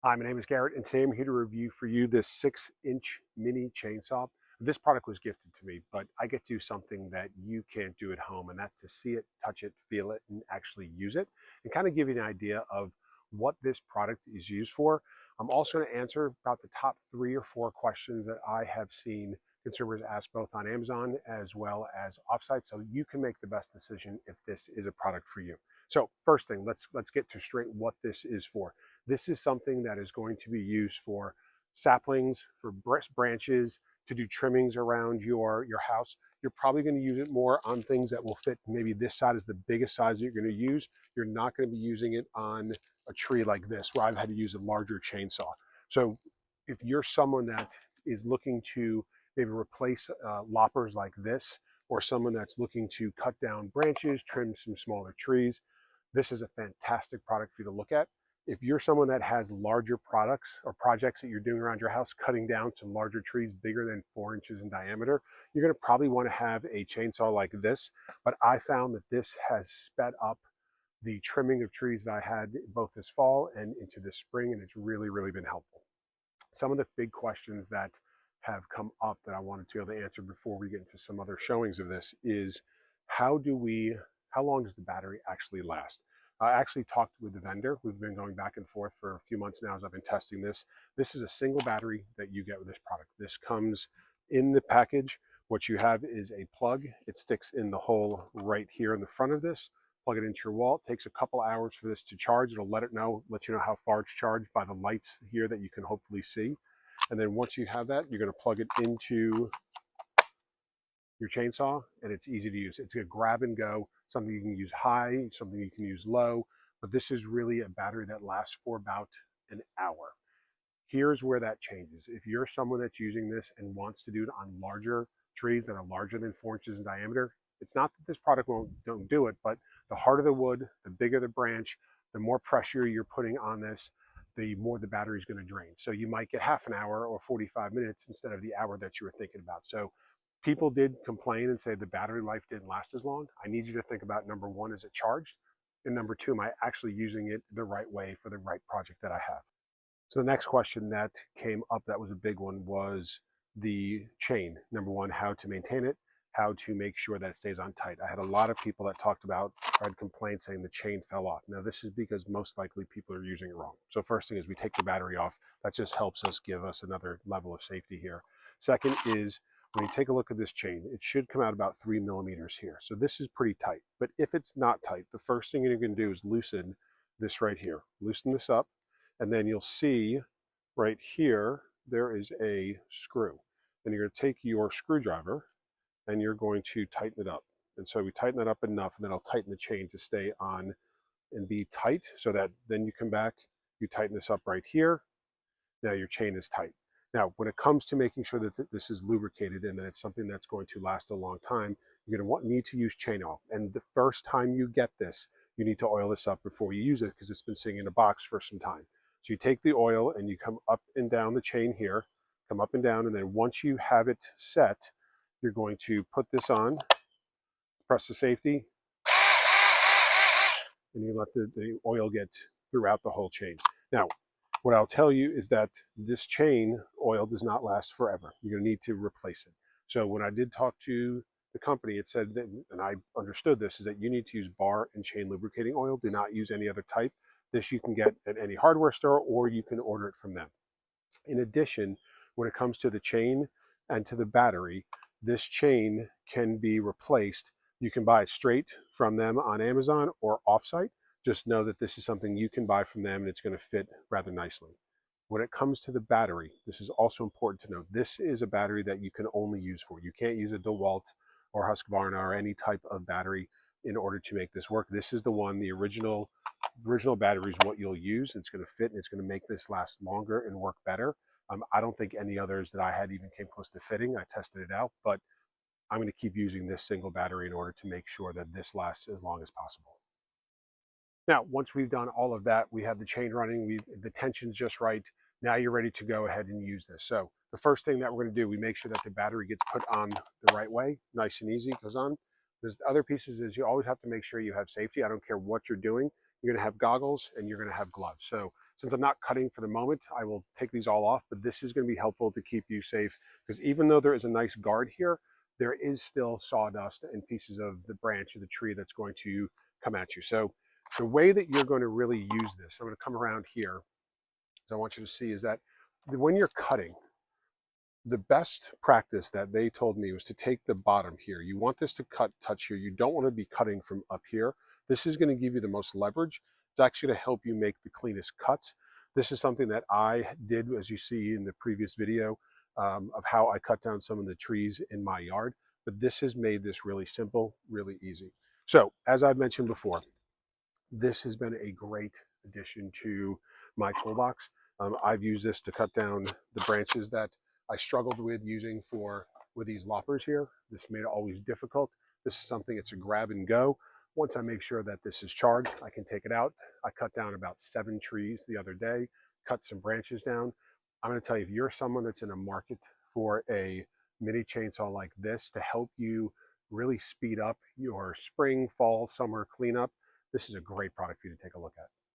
Hi, my name is Garrett, and today I'm here to review for you this 6-inch mini chainsaw. This product was gifted to me, but I get to do something that you can't do at home, and that's to see it, touch it, feel it, and actually use it, and kind of give you an idea of what this product is used for. I'm also going to answer about the top 3 or 4 questions that I have seen consumers ask both on Amazon as well as offsite, so you can make the best decision if this is a product for you. So first thing, let's get to straight what this is for. This is something that is going to be used for saplings, for branches, to do trimmings around your house. You're probably going to use it more on things that will fit. Maybe this side is the biggest size that you're going to use. You're not going to be using it on a tree like this, where I've had to use a larger chainsaw. So if you're someone that is looking to maybe replace loppers like this, or someone that's looking to cut down branches, trim some smaller trees, this is a fantastic product for you to look at. If you're someone that has larger products or projects that you're doing around your house, cutting down some larger trees bigger than 4 inches in diameter, you're going to probably want to have a chainsaw like this. But I found that this has sped up the trimming of trees that I had both this fall and into this spring, and it's really been helpful. Some of the big questions that have come up that I wanted to be able to answer before we get into some other showings of this is how long does the battery actually last? I actually talked with the vendor. We've been going back and forth for a few months now as I've been testing this. This is a single battery that you get with this product. This comes in the package. What you have is a plug. It sticks in the hole right here in the front of this. Plug it into your wall. It takes a couple hours for this to charge. It'll let you know how far it's charged by the lights here that you can hopefully see. And then once you have that, you're going to plug it into your chainsaw, and it's easy to use. It's a grab and go, something you can use high, something you can use low, but this is really a battery that lasts for about an hour. Here's where that changes. If you're someone that's using this and wants to do it on larger trees that are larger than 4 inches in diameter, it's not that this product don't do it, but the harder the wood, the bigger the branch, the more pressure you're putting on this, the more the battery is going to drain. So you might get half an hour or 45 minutes instead of the hour that you were thinking about. So people did complain and say the battery life didn't last as long. I need you to think about, number one, is it charged? And number two, am I actually using it the right way for the right project that I have? So the next question that came up that was a big one was the chain. Number one, how to maintain it, how to make sure that it stays on tight. I had a lot of people that talked about, or had complaints saying the chain fell off. Now this is because most likely people are using it wrong. So first thing is we take the battery off. That just helps us, give us another level of safety here. Second is, when you take a look at this chain, it should come out about 3 millimeters here. So this is pretty tight. But if it's not tight, the first thing you're going to do is loosen this right here. Loosen this up, and then you'll see right here, there is a screw. And you're going to take your screwdriver and you're going to tighten it up. And so we tighten it up enough, and then I'll tighten the chain to stay on and be tight, so that then you come back, you tighten this up right here. Now your chain is tight. Now, when it comes to making sure that this is lubricated and that it's something that's going to last a long time, you're going to need to use chain oil. And the first time you get this, you need to oil this up before you use it, because it's been sitting in a box for some time. So you take the oil and you come up and down the chain here, come up and down, and then once you have it set, you're going to put this on, press the safety, and you let the oil get throughout the whole chain. Now, what I'll tell you is that this chain oil does not last forever. You're going to need to replace it. So when I did talk to the company, it said that, and I understood this, is that you need to use bar and chain lubricating oil. Do not use any other type. This you can get at any hardware store, or you can order it from them. In addition, when it comes to the chain and to the battery, this chain can be replaced. You can buy it straight from them on Amazon or offsite. Just know that this is something you can buy from them, and it's going to fit rather nicely. When it comes to the battery, this is also important to note. This is a battery that you can only use for. You can't use a DeWalt or Husqvarna or any type of battery in order to make this work. This is the one, the original battery is what you'll use. It's going to fit, and it's going to make this last longer and work better. I don't think any others that I had even came close to fitting. I tested it out, but I'm going to keep using this single battery in order to make sure that this lasts as long as possible. Now, once we've done all of that, we have the chain running, the tension's just right. Now you're ready to go ahead and use this. So the first thing that we're going to do, we make sure that the battery gets put on the right way, nice and easy, goes on. There's other pieces is you always have to make sure you have safety. I don't care what you're doing. You're going to have goggles and you're going to have gloves. So Since I'm not cutting for the moment, I will take these all off, but this is going to be helpful to keep you safe because even though there is a nice guard here, there is still sawdust and pieces of the branch of the tree that's going to come at you. So the way that you're going to really use this, I'm going to come around here, I want you to see is that when you're cutting, the best practice that they told me was to take the bottom here. You want this to touch here. You don't want to be cutting from up here. This is going to give you the most leverage. It's actually going to help you make the cleanest cuts. This is something that I did, as you see in the previous video, of how I cut down some of the trees in my yard. But this has made this really simple, really easy. So, as I've mentioned before, this has been a great addition to my toolbox. I've used this to cut down the branches that I struggled with using with these loppers here. This made it always difficult. This is something, it's a grab and go. Once I make sure that this is charged, I can take it out. I cut down about 7 trees the other day, cut some branches down. I'm going to tell you, if you're someone that's in a market for a mini chainsaw like this to help you really speed up your spring, fall, summer cleanup, this is a great product for you to take a look at.